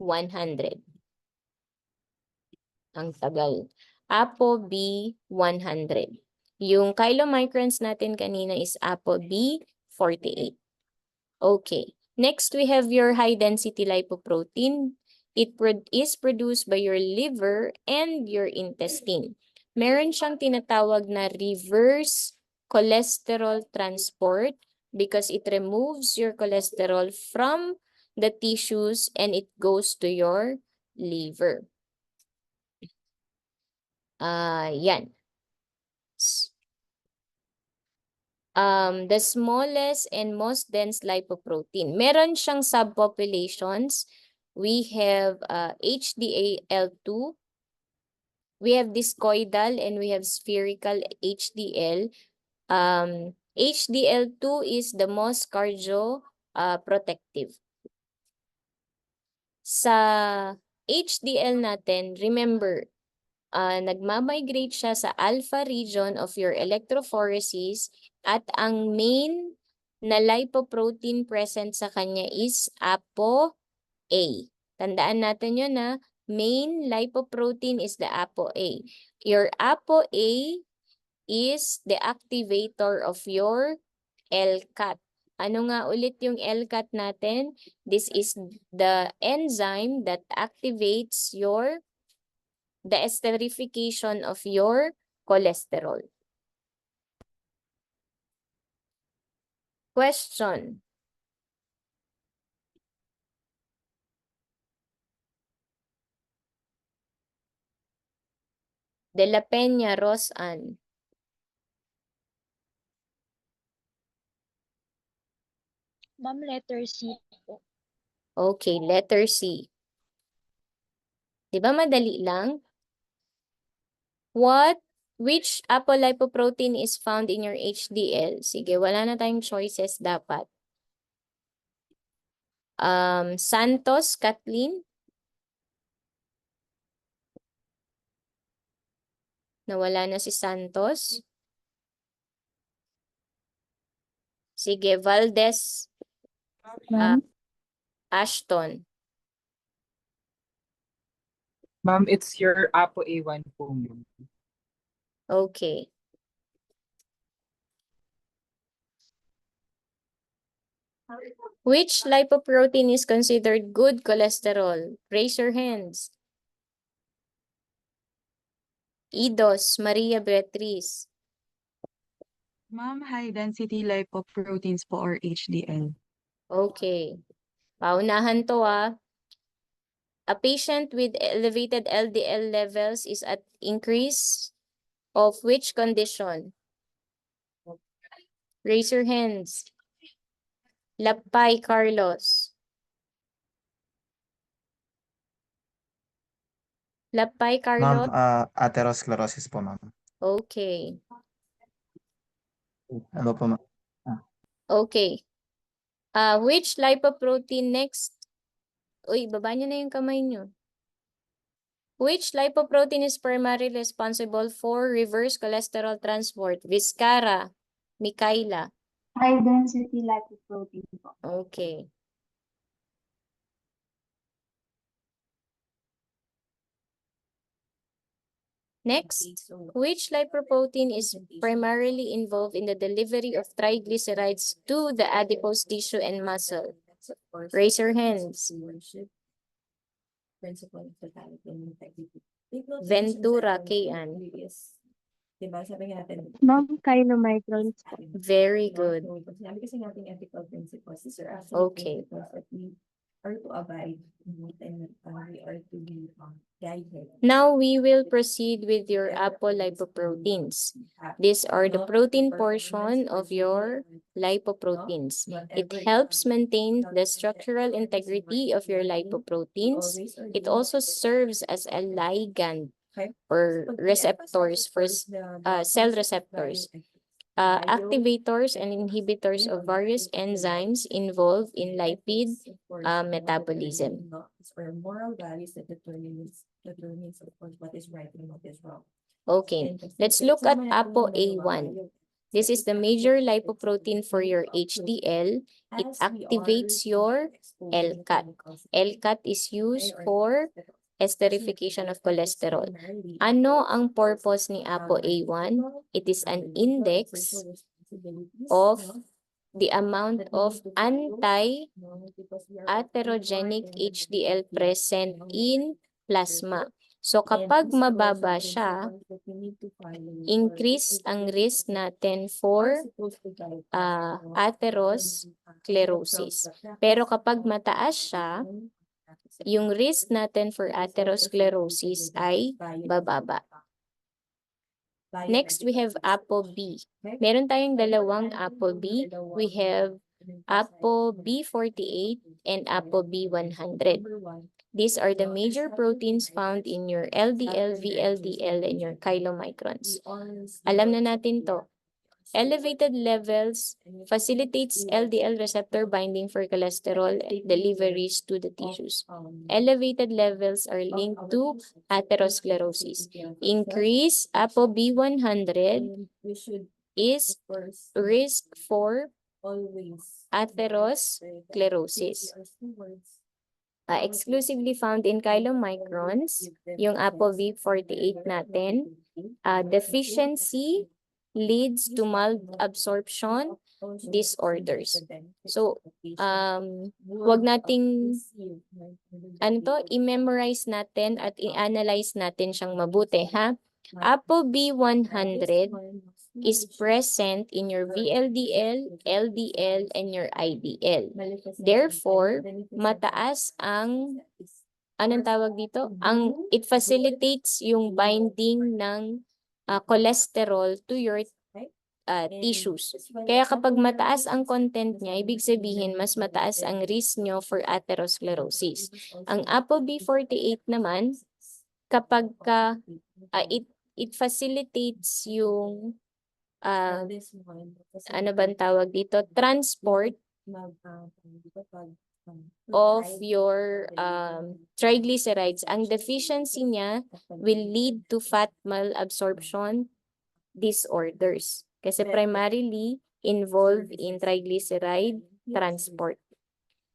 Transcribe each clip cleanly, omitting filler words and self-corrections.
100. Ang tagal. ApoB 100. Yung kilomicrons natin kanina is ApoB 48. Okay. Next, we have your high-density lipoprotein. It is produced by your liver and your intestine. Meron siyang tinatawag na reverse cholesterol transport because it removes your cholesterol from the tissues and it goes to your liver. Yan. The smallest and most dense lipoprotein. Meron siyang subpopulations. We have HDL2. We have discoidal and we have spherical HDL. HDL2 is the most protective. Sa HDL natin, remember, nagmamigrate siya sa alpha region of your electrophoresis at ang main na lipoprotein present sa kanya is ApoA. Tandaan natin yun na main lipoprotein is the ApoA. Your ApoA is the activator of your LCAT. Ano nga ulit yung LCAT natin? This is the enzyme that activates the esterification of your cholesterol. Question. De la Peña, Rosanne. Ma'am, letter C po. Okay, letter C. Di ba madali lang? Which apolipoprotein is found in your HDL? Sige, wala na tayong choices dapat. Santos, Kathleen? Nawala na si Santos. Sige, Valdez. Ashton. Ma'am, it's your ApoA1 po. Okay. Which lipoprotein is considered good cholesterol? Raise your hands. Idos, Maria Beatriz. Ma'am, high-density lipoproteins po or HDL. Okay. Paunahan to ah. A patient with elevated LDL levels is at increase of which condition? Raise your hands. Lapay, Carlos. Lapay, Carlos. Ma'am, atherosclerosis po, ma'am. Okay. Ano po, ma'am? Okay. Which lipoprotein next? Uy, baba niyo na yung kamay niyo. Which lipoprotein is primarily responsible for reverse cholesterol transport? Viscara, Mikaela. High-density lipoprotein po. Okay. Next, which lipoprotein is primarily involved in the delivery of triglycerides to the adipose tissue and muscle? Raise your hands. Ventura, Kayan. Diba, sabi nga natin, Ma'am, kilomicrons po. Very good. sinabi kasi natin ethical principles. These are Okay. principles that we are to abide and we are to be guided. Now we will proceed with your apolipoproteins. These are the protein portion of your lipoproteins. It helps maintain the structural integrity of your lipoproteins. It also serves as a ligand or receptors for cell receptors, activators and inhibitors of various enzymes involved in lipid metabolism. Or moral values that determines of course what is right and what is wrong. Okay, let's look at ApoA1. This is the major lipoprotein for your HDL. It activates your LCAT. LCAT is used for esterification of cholesterol. Ano ang purpose ni ApoA1? It is an index of the amount of anti-atherogenic HDL present in plasma. So kapag mababa siya, increase ang risk natin for atherosclerosis. Pero kapag mataas siya, yung risk natin for atherosclerosis ay bababa. Next, we have ApoB. Meron tayong dalawang ApoB. We have ApoB48 and ApoB100. These are the major proteins found in your LDL, VLDL, and your chylomicrons. Alam na natin to. Elevated levels facilitates LDL receptor binding for cholesterol deliveries to the tissues. Elevated levels are linked to atherosclerosis. Increase ApoB100 is risk for atherosclerosis. Exclusively found in chylomicrons, yung ApoB48 natin. Deficiency leads to malabsorption disorders. So, wag nating i-memorize natin at i-analyze natin siyang mabuti, ha? ApoB100 is present in your VLDL, LDL, and your IDL. Therefore, mataas ang, anong tawag dito? It facilitates yung binding ng cholesterol to your tissues. Kaya kapag mataas ang content niya, ibig sabihin mas mataas ang risk nyo for atherosclerosis. Ang ApoB48 naman, kapag it facilitates yung ano bang tawag dito? Transport of your triglycerides. Ang deficiency niya will lead to fat malabsorption disorders. Kasi primarily involved in triglyceride transport.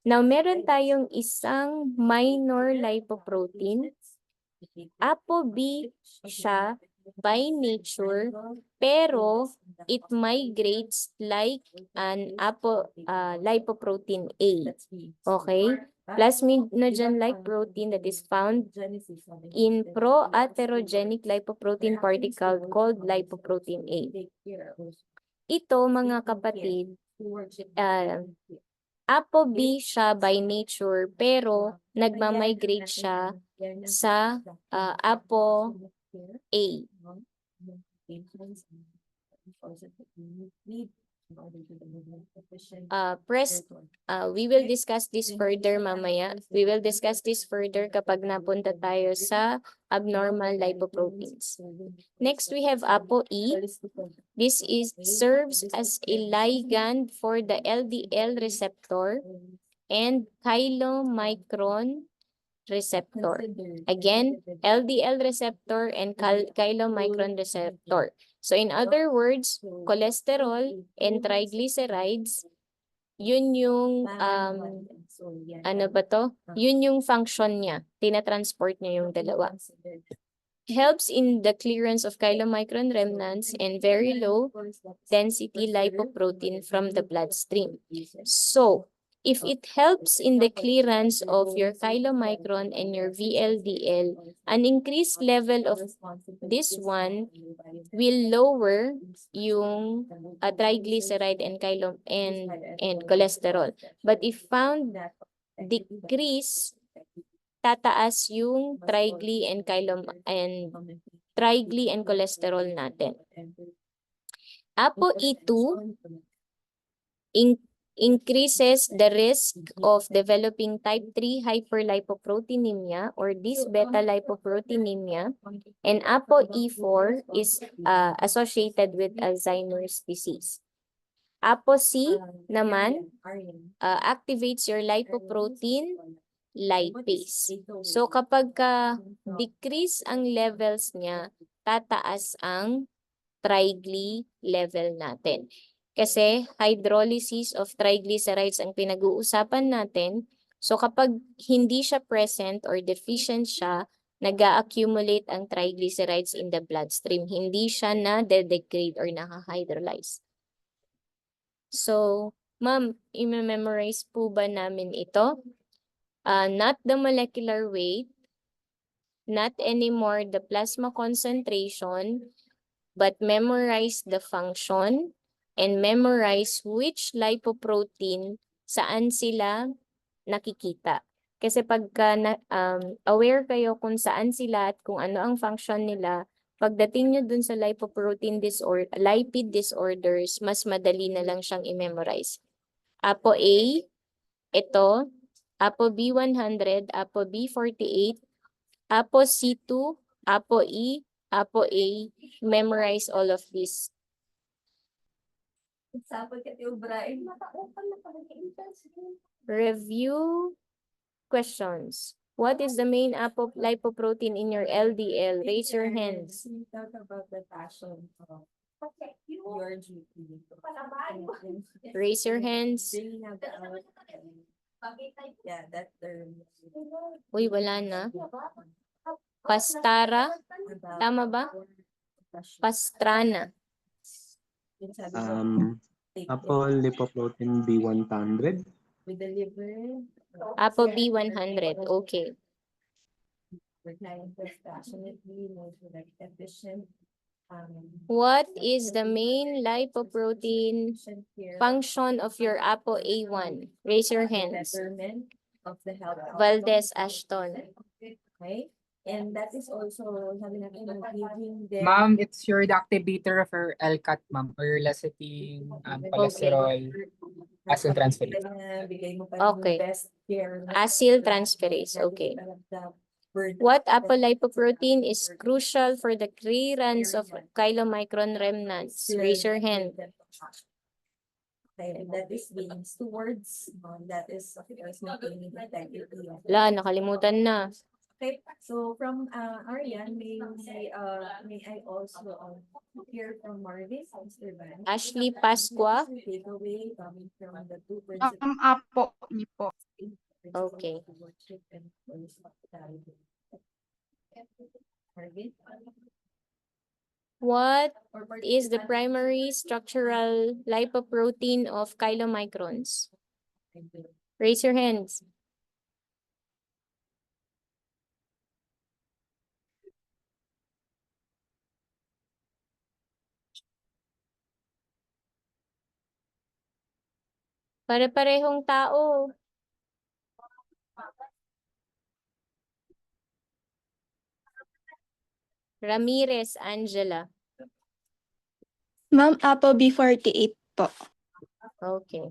Now, meron tayong isang minor lipoprotein. ApoB siya by nature, pero it migrates like an lipoprotein A. Okay? Plasminogen-like protein that is found in pro-atherogenic lipoprotein particle called lipoprotein A. Ito, mga kapatid, ApoB siya by nature, pero nagmamigrate siya sa ApoA. We will discuss this further mamaya. We will discuss this further kapag napunta tayo sa abnormal lipoproteins. Next, we have ApoE. This serves as a ligand for the LDL receptor and chylomicron receptor. Again, LDL receptor and chylomicron receptor. So in other words, cholesterol and triglycerides, yun yung ano ba to? Yun yung function niya. Tinatransport niya yung dalawa. Helps in the clearance of chylomicron remnants and very low density lipoprotein from the bloodstream. So, if it helps in the clearance of your chylomicron and your VLDL, an increased level of this one will lower yung triglyceride and cholesterol. But if found decrease, tataas yung trigly and cholesterol natin. ApoE2 increases the risk of developing type 3 hyperlipoproteinemia or this beta lipoproteinemia, and ApoE4 is associated with Alzheimer's disease. ApoC naman activates your lipoprotein lipase. So kapag decrease ang levels niya, tataas ang trigly level natin. Kasi hydrolysis of triglycerides ang pinag-uusapan natin. So kapag hindi siya present or deficient siya, nag-accumulate ang triglycerides in the bloodstream. Hindi siya na-degrade or naka-hydrolyze. So, ma'am, i-memorize po ba namin ito? Not the molecular weight, not anymore the plasma concentration, but memorize the function and memorize which lipoprotein saan sila nakikita. Kasi pagka aware kayo kung saan sila at kung ano ang function nila, pagdating nyo dun sa lipoprotein lipid disorders, mas madali na lang siyang i-memorize. Apo A, ito. Apo B100, Apo B48, Apo C2, Apo E, Apo A. Memorize all of this. Review questions. What is the main lipoprotein in your LDL? Raise your hands. We talk about the passion of your GP. Raise your hands. Bringing about, yeah, that term. Uy, wala na. Pastara. Tama ba? Pastrana. Apo lipoprotein B100. We deliver. Apo B100. Okay. We're trying to passionately, like efficient. What is the main lipoprotein function of your Apo A1? Raise your hands. Betterment of the health. Valdez Ashton. Okay, and that is also sabi natin giving them. Ma'am, it's your the activator for LCAT, ma'am, or lecithin, cholesterol, acetyltransferase. Bigay mo pa rin yung Okay. best care. Acetyltransferase. Okay. What apolipoprotein is crucial for the clearance of chylomicron remnants? Raise your hand. Okay, and that is being stewards. That is, of course, maintaining integrity. La, nakalimutan na. Okay, so from Arian, may I also hear from Marvin, Mr. Van? Ashley Pasqua. Takeaway coming from the two Apo, ni po. Okay. Marvin? What is the primary structural lipoprotein of chylomicrons? Raise your hands. Pare-parehong tao. Ramirez Angela. Ma'am, Apo B48 po. Okay.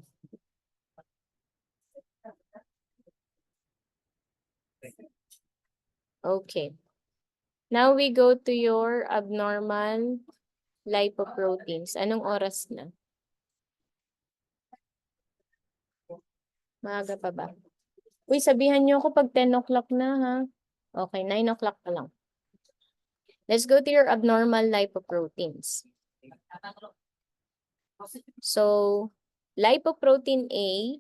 Okay. Now we go to your abnormal lipoproteins. Anong oras na? Maaga pa ba? Uy, sabihan niyo ako pag 10 o'clock na ha. Okay, 9 o'clock pa lang. Let's go to your abnormal lipoproteins. So, lipoprotein A,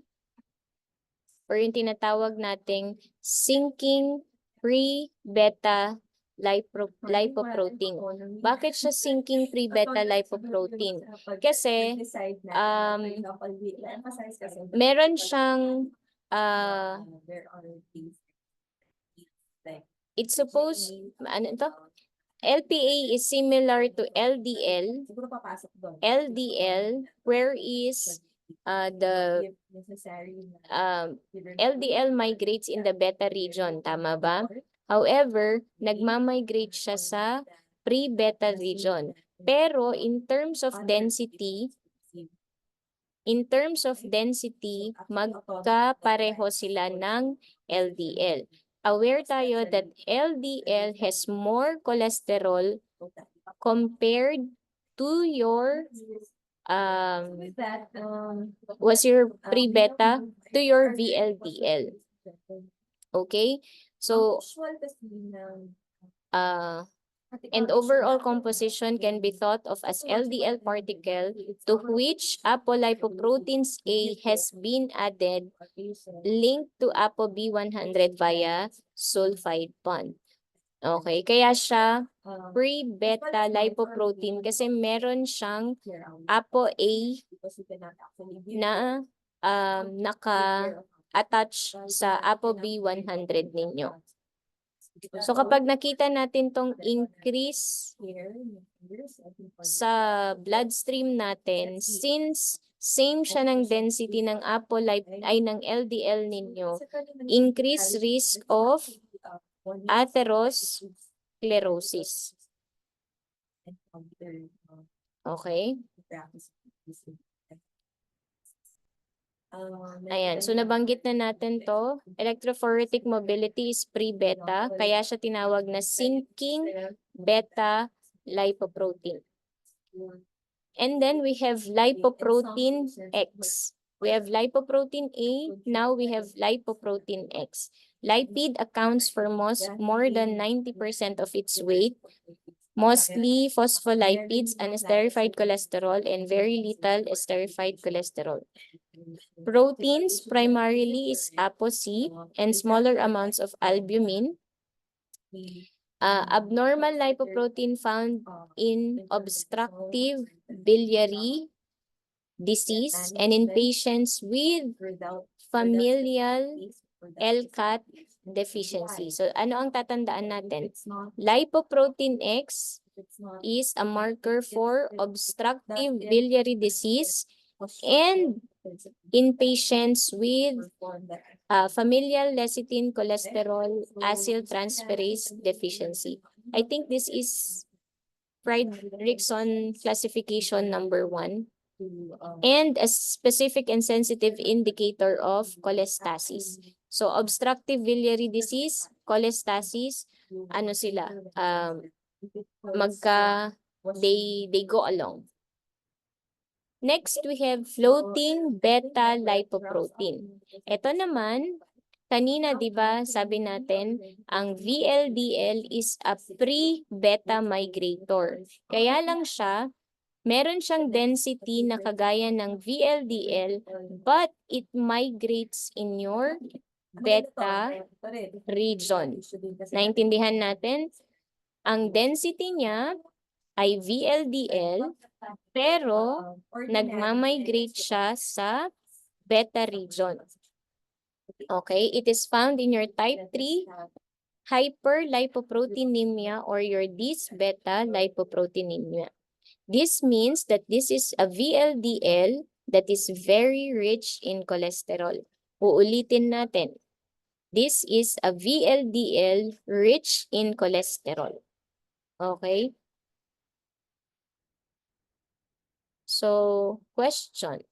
or yung tinatawag nating sinking pre-beta lipoprotein. Bakit siya sinking pre-beta lipoprotein? Kasi, meron siyang, it's supposed, ano ito? LPA is similar to LDL. LDL, where is the LDL migrates in the beta region, tama ba? However, nagmamigrate siya sa pre-beta region. Pero in terms of density, magkapareho sila ng LDL. Aware tayo that LDL has more cholesterol compared to your was your pre-beta to your VLDL. Okay? So and overall composition can be thought of as LDL particle to which apolipoproteins A has been added linked to ApoB100 via sulfide bond. Okay, kaya siya pre-beta lipoprotein kasi meron siyang ApoA na naka-attach sa ApoB100 ninyo. So kapag nakita natin tong increase sa bloodstream natin, since same siya ng density ng ng LDL ninyo, increase risk of atherosclerosis. Okay? Ayan, so nabanggit na natin to. Electrophoretic mobility is pre-beta, kaya siya tinawag na sinking beta lipoprotein. And then we have lipoprotein X. We have lipoprotein A, now we have lipoprotein X. Lipid accounts for more than 90% of its weight, mostly phospholipids, unesterified cholesterol, and very little esterified cholesterol. Proteins primarily is ApoC and smaller amounts of albumin. Abnormal lipoprotein found in obstructive biliary disease and in patients with familial LCAT deficiency. So ano ang tatandaan natin? Lipoprotein X is a marker for obstructive biliary disease and in patients with familial lecithin cholesterol acyltransferase deficiency. I think this is Friderichsen classification number 1 and a specific and sensitive indicator of cholestasis. So obstructive biliary disease, cholestasis, ano sila? They go along. Next, we have floating beta lipoprotein. Ito naman, kanina 'di ba sabi natin, ang VLDL is a pre-beta migrator. Kaya lang siya, meron siyang density na kagaya ng VLDL, but it migrates in your beta region. Naintindihan natin? Ang density niya ay VLDL, pero nagmamigrate siya sa beta region. Okay, it is found in your type 3 hyperlipoproteinemia or your dis-beta lipoproteinemia. This means that this is a VLDL that is very rich in cholesterol. Uulitin natin. This is a VLDL rich in cholesterol. Okay? So, question.